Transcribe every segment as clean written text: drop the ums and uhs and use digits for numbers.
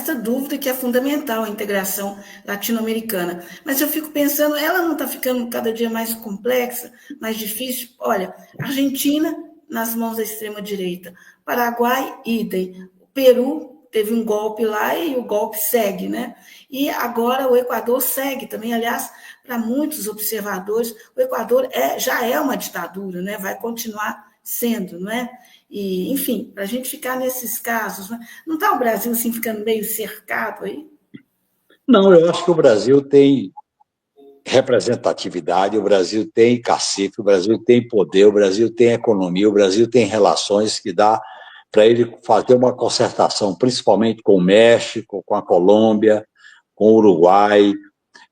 resta dúvida que é fundamental a integração latino-americana. Mas eu fico pensando, ela não está ficando cada dia mais complexa, mais difícil? Olha, Argentina nas mãos da extrema-direita, Paraguai, idem, o Peru teve um golpe lá e o golpe segue, né? E agora o Equador segue também, aliás, para muitos observadores, o Equador já é uma ditadura, né? Vai continuar sendo, não é? E, enfim, para a gente ficar nesses casos, né? Não está o Brasil assim ficando meio cercado aí? Não, eu acho que o Brasil tem representatividade, o Brasil tem cacife, o Brasil tem poder, o Brasil tem economia, o Brasil tem relações que dá para ele fazer uma concertação, principalmente com o México, com a Colômbia, com o Uruguai,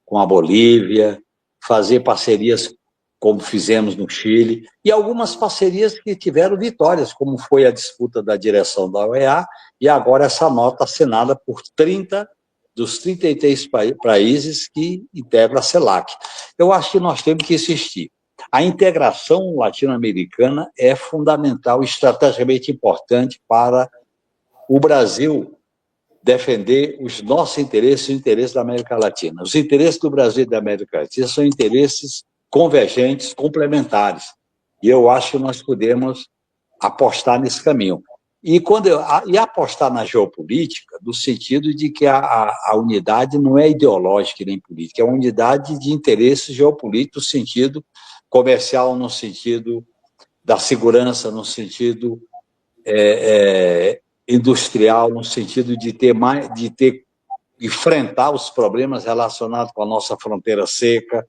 com a Bolívia, fazer parcerias como fizemos no Chile, e algumas parcerias que tiveram vitórias, como foi a disputa da direção da OEA, e agora essa nota assinada por 30 dos 33 países que integram a CELAC. Eu acho que nós temos que insistir. A integração latino-americana é fundamental, estrategicamente importante para o Brasil defender os nossos interesses e os interesses da América Latina. Os interesses do Brasil e da América Latina são interesses convergentes, complementares. E eu acho que nós podemos apostar nesse caminho. E apostar na geopolítica, no sentido de que a unidade não é ideológica nem política, é uma unidade de interesses geopolíticos, no sentido comercial, no sentido da segurança, no sentido industrial, no sentido de enfrentar os problemas relacionados com a nossa fronteira seca.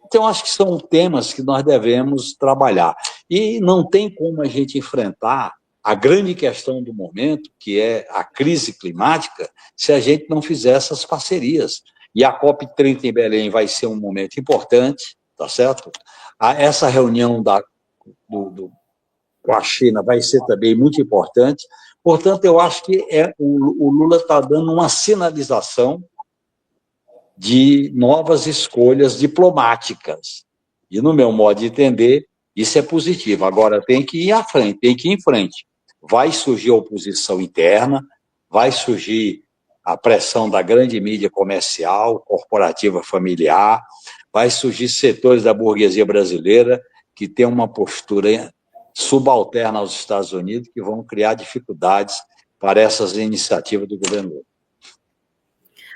Então, acho que são temas que nós devemos trabalhar. E não tem como a gente enfrentar a grande questão do momento, que é a crise climática, se a gente não fizer essas parcerias. E a COP30 em Belém vai ser um momento importante, tá certo? Essa reunião com a China vai ser também muito importante. Portanto, eu acho que o Lula está dando uma sinalização de novas escolhas diplomáticas. E, no meu modo de entender, isso é positivo. Agora, tem que ir à frente, tem que ir em frente. Vai surgir a oposição interna, vai surgir a pressão da grande mídia comercial, corporativa, familiar, vai surgir setores da burguesia brasileira que tem uma postura subalterna aos Estados Unidos, que vão criar dificuldades para essas iniciativas do governo.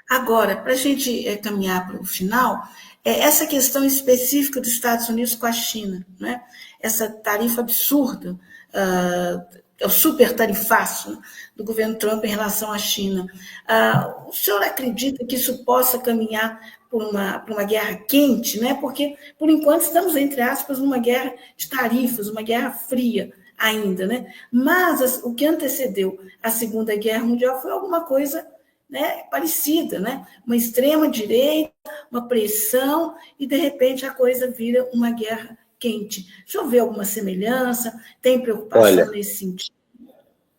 Agora, para a gente caminhar para o final, essa questão específica dos Estados Unidos com a China, né? Essa tarifa absurda, o super tarifaço, né, do governo Trump em relação à China. O senhor acredita que isso possa caminhar por uma guerra quente, né? Porque, por enquanto, estamos, entre aspas, numa guerra de tarifas, uma guerra fria ainda, né? Mas o que antecedeu a Segunda Guerra Mundial foi alguma coisa, né, parecida, né? Uma extrema-direita, uma pressão, e, de repente, a coisa vira uma guerra quente. O senhor vê alguma semelhança? Tem preocupação nesse sentido?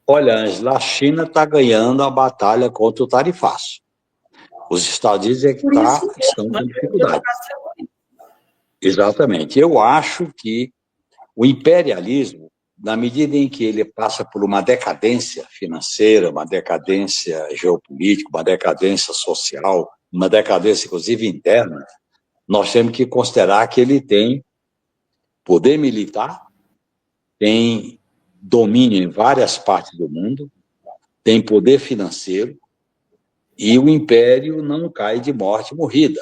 Olha, Angela, a China está ganhando a batalha contra o tarifaço. Os Estados Unidos é que estão com dificuldade. Exatamente. Eu acho que o imperialismo, na medida em que ele passa por uma decadência financeira, uma decadência geopolítica, uma decadência social, uma decadência, inclusive, interna, nós temos que considerar que ele tem poder militar, tem domínio em várias partes do mundo, tem poder financeiro, e o império não cai de morte morrida,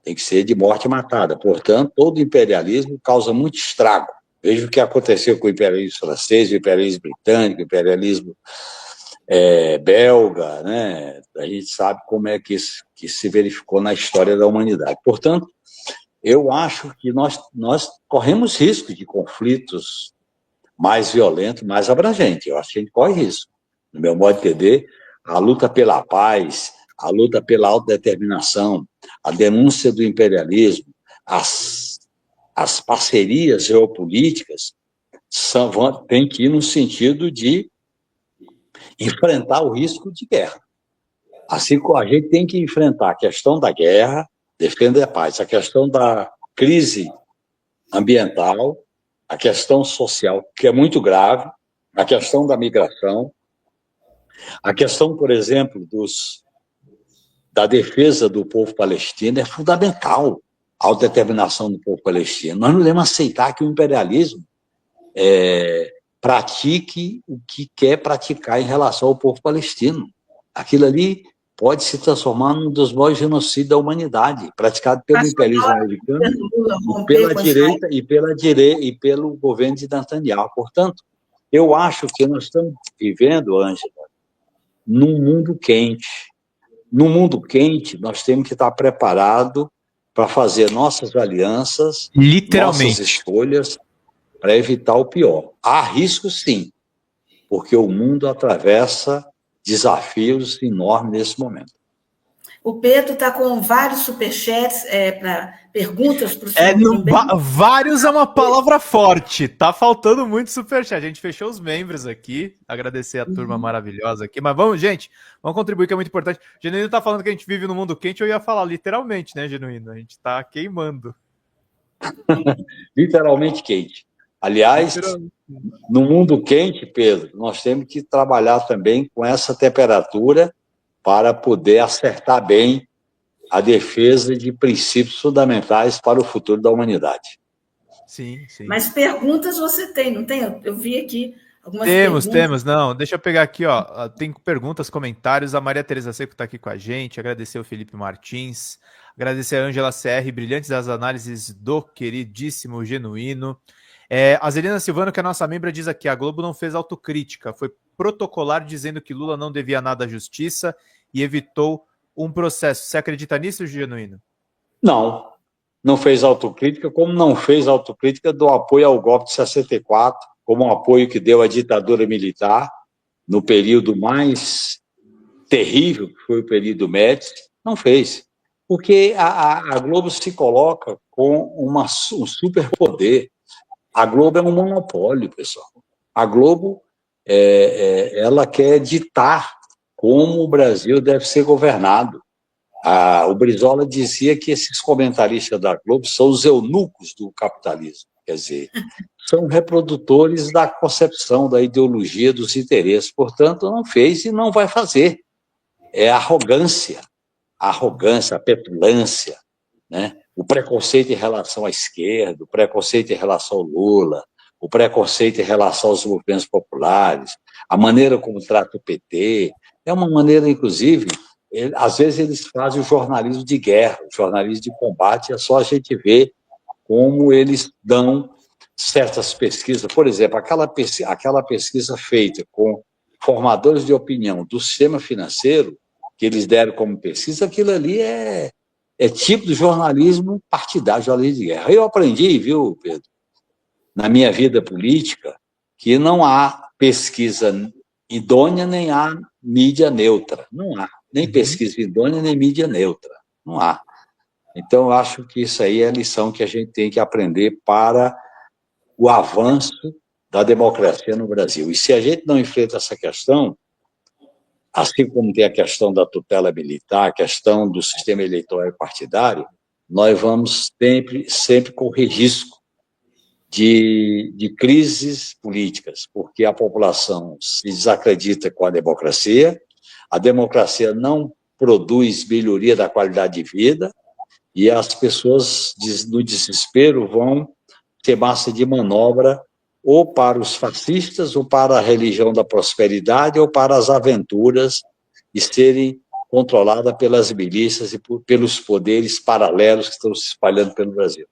tem que ser de morte matada. Portanto, todo imperialismo causa muito estrago. Veja o que aconteceu com o imperialismo francês, o imperialismo britânico, o imperialismo belga, né? A gente sabe como é que se verificou na história da humanidade. Portanto, eu acho que nós corremos risco de conflitos mais violentos, mais abrangentes. Eu acho que a gente corre risco. No meu modo de entender, a luta pela paz, a luta pela autodeterminação, a denúncia do imperialismo, as parcerias geopolíticas têm que ir no sentido de enfrentar o risco de guerra. Assim como a gente tem que enfrentar a questão da guerra, defender a paz, a questão da crise ambiental, a questão social, que é muito grave, a questão da migração, A questão, por exemplo, da defesa do povo palestino é fundamental, a autodeterminação do povo palestino. Nós não devemos aceitar que o imperialismo pratique o que quer praticar em relação ao povo palestino. Aquilo ali pode se transformar num dos maiores genocídios da humanidade, praticado pelo imperialismo americano e pela direita e pelo governo de Netanyahu. Portanto, eu acho que nós estamos vivendo, Ângela, num mundo quente. No mundo quente, nós temos que estar preparados para fazer nossas alianças, nossas escolhas, para evitar o pior. Há risco, sim, porque o mundo atravessa desafios enormes nesse momento. O Pedro está com vários superchats para perguntas para o senhor também. Vários é uma palavra forte. Tá faltando muito superchat. A gente fechou os membros aqui. Agradecer a turma maravilhosa aqui. Mas vamos, gente, vamos contribuir, que é muito importante. Genuíno tá falando que a gente vive no mundo quente. Eu ia falar literalmente, né, Genuíno? A gente tá queimando. Literalmente quente. Aliás, no mundo quente, Pedro, nós temos que trabalhar também com essa temperatura para poder acertar bem a defesa de princípios fundamentais para o futuro da humanidade. Sim, sim. Mas perguntas você tem, não tem? Eu vi aqui algumas perguntas. Temos. Não, deixa eu pegar aqui, ó. Tem perguntas, comentários. A Maria Teresa Seco está aqui com a gente. Agradecer o Felipe Martins. Agradecer a Ângela CR, brilhantes as análises do queridíssimo Genuíno. A Zelina Silvano, que é nossa membra, diz aqui: a Globo não fez autocrítica, foi protocolar dizendo que Lula não devia nada à justiça e evitou um processo. Você acredita nisso, Genuíno? Não fez autocrítica, como não fez autocrítica do apoio ao golpe de 64, como um apoio que deu à ditadura militar no período mais terrível, que foi o período Médici. Não fez, porque a Globo se coloca com um superpoder. A Globo é um monopólio, pessoal. A Globo ela quer ditar como o Brasil deve ser governado. O Brizola dizia que esses comentaristas da Globo são os eunucos do capitalismo, quer dizer, são reprodutores da concepção, da ideologia, dos interesses. Portanto, não fez e não vai fazer. É a arrogância, a petulância, né? O preconceito em relação à esquerda, o preconceito em relação ao Lula, o preconceito em relação aos movimentos populares, a maneira como trata o PT. É uma maneira, inclusive, às vezes eles fazem o jornalismo de guerra, o jornalismo de combate. É só a gente ver como eles dão certas pesquisas. Por exemplo, aquela pesquisa feita com formadores de opinião do sistema financeiro, que eles deram como pesquisa, aquilo ali é tipo de jornalismo partidário, jornalismo de guerra. Eu aprendi, viu, Pedro, na minha vida política, que não há pesquisa idônea, nem há mídia neutra. Não há. Nem pesquisa idônea, nem mídia neutra. Não há. Então, eu acho que isso aí é a lição que a gente tem que aprender para o avanço da democracia no Brasil. E se a gente não enfrenta essa questão, assim como tem a questão da tutela militar, a questão do sistema eleitoral e partidário, nós vamos sempre correr risco de crises políticas, porque a população se desacredita com a democracia não produz melhoria da qualidade de vida, e as pessoas, no desespero, vão ser massa de manobra ou para os fascistas, ou para a religião da prosperidade, ou para as aventuras de serem controladas pelas milícias e pelos poderes paralelos que estão se espalhando pelo Brasil.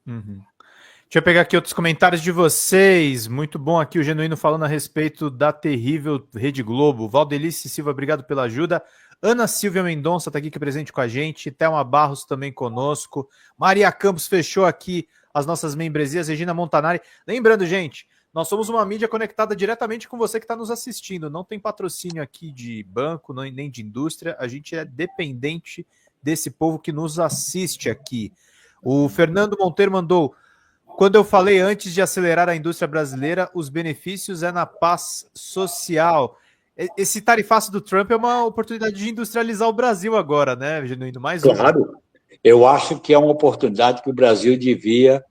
Deixa eu pegar aqui outros comentários de vocês. Muito bom aqui o Genuíno falando a respeito da terrível Rede Globo. Valdelice Silva, obrigado pela ajuda. Ana Silvia Mendonça está aqui presente com a gente. Thelma Barros também conosco. Maria Campos fechou aqui as nossas membresias. Regina Montanari. Lembrando, gente, nós somos uma mídia conectada diretamente com você que está nos assistindo. Não tem patrocínio aqui de banco, nem de indústria. A gente é dependente desse povo que nos assiste aqui. O Fernando Monteiro mandou: quando eu falei antes de acelerar a indústria brasileira, os benefícios é na paz social. Esse tarifaço do Trump é uma oportunidade de industrializar o Brasil agora, né, Genuíno? Claro, eu acho que é uma oportunidade que o Brasil devia,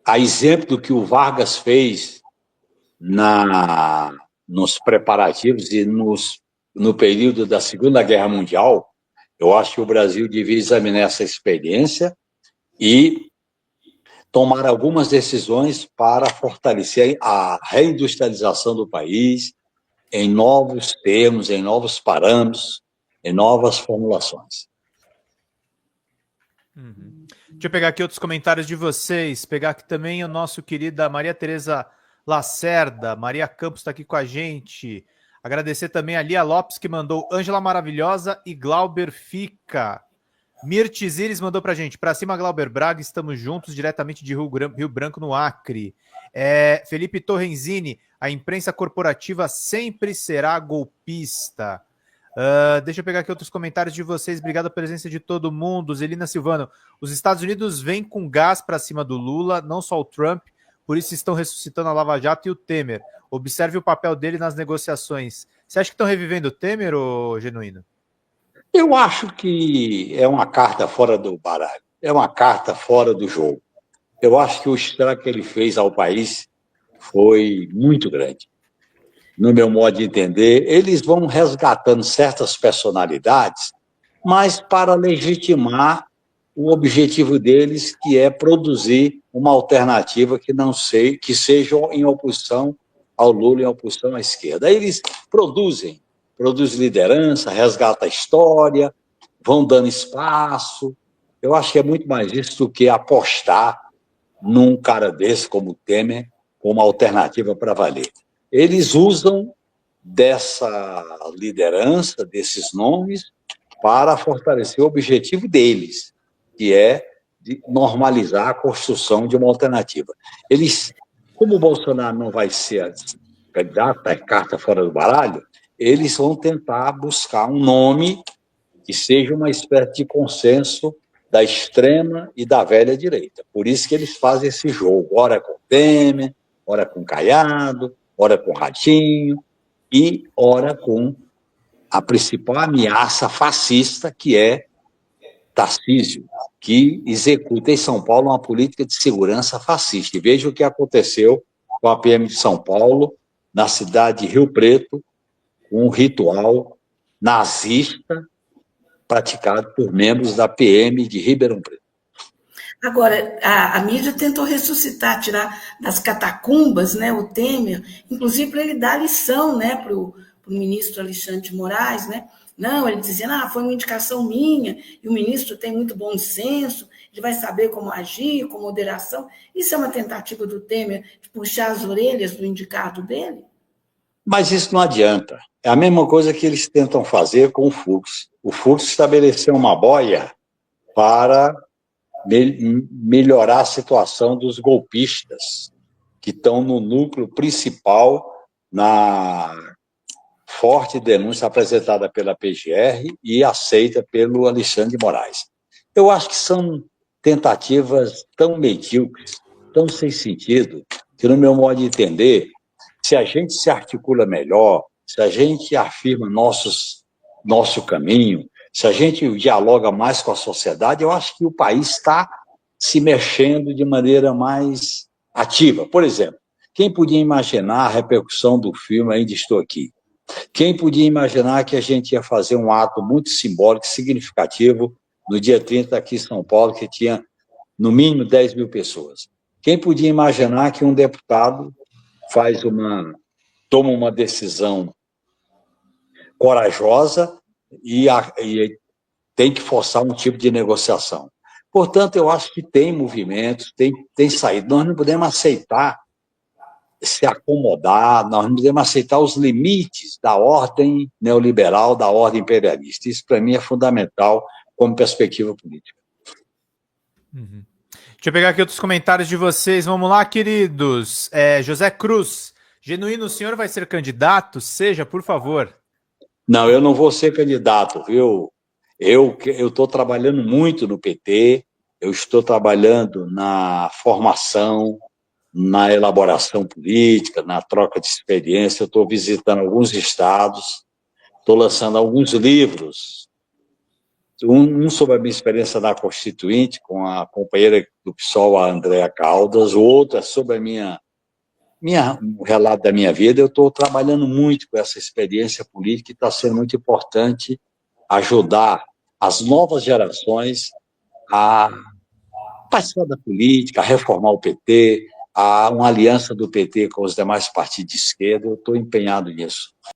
a exemplo do que o Vargas fez na nos preparativos e no período da Segunda Guerra Mundial, eu acho que o Brasil devia examinar essa experiência e tomar algumas decisões para fortalecer a reindustrialização do país em novos termos, em novos parâmetros, em novas formulações. Deixa eu pegar aqui outros comentários de vocês, pegar aqui também o nosso querida Maria Tereza Lacerda, Maria Campos está aqui com a gente, agradecer também a Lia Lopes que mandou Ângela Maravilhosa e Glauber Fica. Mirtes Iris mandou pra gente, pra cima Glauber Braga, estamos juntos diretamente de Rio Branco no Acre. Felipe Torrenzini, a imprensa corporativa sempre será golpista. Deixa eu pegar aqui outros comentários de vocês, obrigado pela presença de todo mundo. Zelina Silvano, os Estados Unidos vêm com gás para cima do Lula, não só o Trump, por isso estão ressuscitando a Lava Jato e o Temer. Observe o papel dele nas negociações. Você acha que estão revivendo o Temer, ou Genuíno? Eu acho que é uma carta fora do baralho, é uma carta fora do jogo. Eu acho que o estrago que ele fez ao país foi muito grande. No meu modo de entender, eles vão resgatando certas personalidades, mas para legitimar o objetivo deles, que é produzir uma alternativa que seja em oposição ao Lula, em oposição à esquerda. Aí eles produzem liderança, resgatam a história, vão dando espaço. Eu acho que é muito mais isso do que apostar num cara desse, como o Temer, como alternativa para valer. Eles usam dessa liderança, desses nomes, para fortalecer o objetivo deles, que é de normalizar a construção de uma alternativa. Eles, como o Bolsonaro não vai ser candidato, é carta fora do baralho, eles vão tentar buscar um nome que seja uma espécie de consenso da extrema e da velha direita. Por isso que eles fazem esse jogo, ora com Temer, ora com Caiado, ora com Ratinho e ora com a principal ameaça fascista, que é Tarcísio, que executa em São Paulo uma política de segurança fascista. E veja o que aconteceu com a PM de São Paulo, na cidade de Rio Preto, um ritual nazista praticado por membros da PM de Ribeirão Preto. Agora, a mídia tentou ressuscitar, tirar das catacumbas, né, o Temer, inclusive para ele dar lição, né, para o ministro Alexandre de Moraes, né? Não, ele dizia, foi uma indicação minha, e o ministro tem muito bom senso, ele vai saber como agir, com moderação. Isso é uma tentativa do Temer de puxar as orelhas do indicado dele? Mas isso não adianta. É a mesma coisa que eles tentam fazer com o Fux. O Fux estabeleceu uma boia para melhorar a situação dos golpistas, que estão no núcleo principal na forte denúncia apresentada pela PGR e aceita pelo Alexandre de Moraes. Eu acho que são tentativas tão medíocres, tão sem sentido, que, no meu modo de entender, se a gente se articula melhor, se a gente afirma nosso caminho, se a gente dialoga mais com a sociedade, eu acho que o país está se mexendo de maneira mais ativa. Por exemplo, quem podia imaginar a repercussão do filme Ainda Estou Aqui? Quem podia imaginar que a gente ia fazer um ato muito simbólico, significativo, no dia 30 aqui em São Paulo, que tinha no mínimo 10 mil pessoas? Quem podia imaginar que um deputado toma uma decisão corajosa e tem que forçar um tipo de negociação? Portanto, eu acho que tem movimentos, tem saído. Nós não podemos aceitar se acomodar, nós não podemos aceitar os limites da ordem neoliberal, da ordem imperialista. Isso, para mim, é fundamental como perspectiva política. Deixa eu pegar aqui outros comentários de vocês. Vamos lá, queridos. José Cruz, Genuíno, o senhor vai ser candidato? Seja, por favor. Não, eu não vou ser candidato, viu? Eu estou trabalhando muito no PT, eu estou trabalhando na formação, na elaboração política, na troca de experiência. Eu estou visitando alguns estados, estou lançando alguns livros, um sobre a minha experiência na Constituinte, com a companheira do PSOL, a Andréa Caldas, o outro é sobre a minha o relato da minha vida, eu estou trabalhando muito com essa experiência política e está sendo muito importante ajudar as novas gerações a participar da política, a reformar o PT, a uma aliança do PT com os demais partidos de esquerda. Eu estou empenhado nisso.